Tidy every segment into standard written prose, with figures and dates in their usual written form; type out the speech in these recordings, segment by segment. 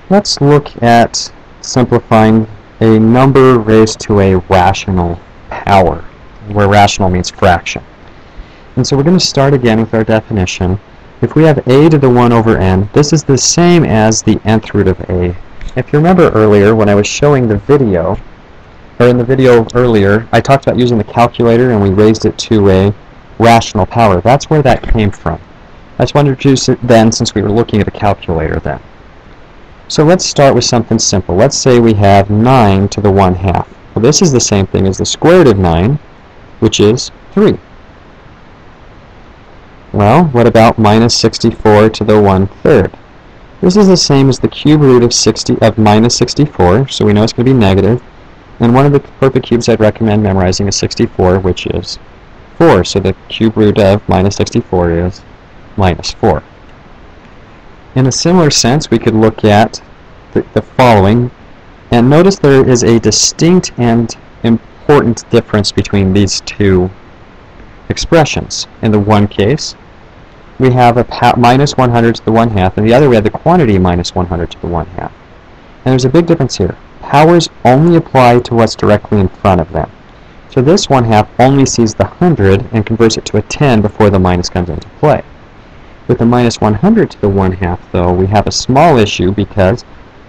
Let's look at simplifying a number raised to a rational power, where rational means fraction. And so we're going to start again with our definition. If we have a to the 1 over n, this is the same as the nth root of a. If you remember earlier when I was showing the video, or in the video earlier, I talked about using the calculator and we raised it to a rational power. That's where that came from. I just wanted to introduce it then since we were looking at the calculator then. So let's start with something simple. Let's say we have 9 to the 1/2. Well, this is the same thing as the square root of 9, which is 3. Well, what about minus 64 to the 1/3? This is the same as the cube root of minus 64, so we know it's going to be negative. And one of the perfect cubes I'd recommend memorizing is 64, which is 4. So the cube root of minus 64 is minus 4. In a similar sense, we could look at the following, and notice there is a distinct and important difference between these two expressions. In the one case, we have a minus 100 to the 1/2, and the other we have the quantity minus 100 to the 1/2. And there's a big difference here. Powers only apply to what's directly in front of them. So this 1/2 only sees the 100 and converts it to a 10 before the minus comes into play. With the minus 100 to the 1/2, though, we have a small issue because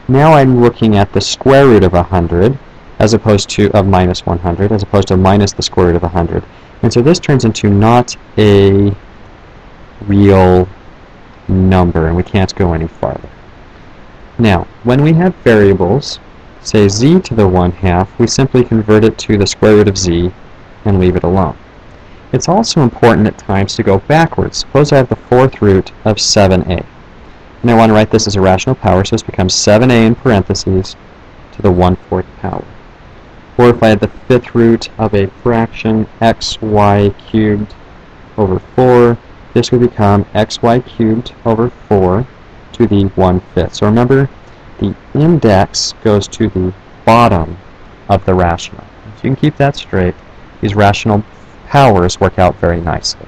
now I'm looking at the square root of 100 as opposed to minus 100, as opposed to minus the square root of 100. And so this turns into not a real number, and we can't go any farther. Now, when we have variables, say z to the 1/2, we simply convert it to the square root of z and leave it alone. It's also important at times to go backwards. Suppose I have the 4th root of 7a. And I want to write this as a rational power, so this becomes 7a in parentheses to the 1/4 power. Or if I had the 5th root of a fraction xy cubed over 4, this would become xy cubed over 4 to the 1/5. So remember, the index goes to the bottom of the rational. So you can keep that straight. These rational powers work out very nicely.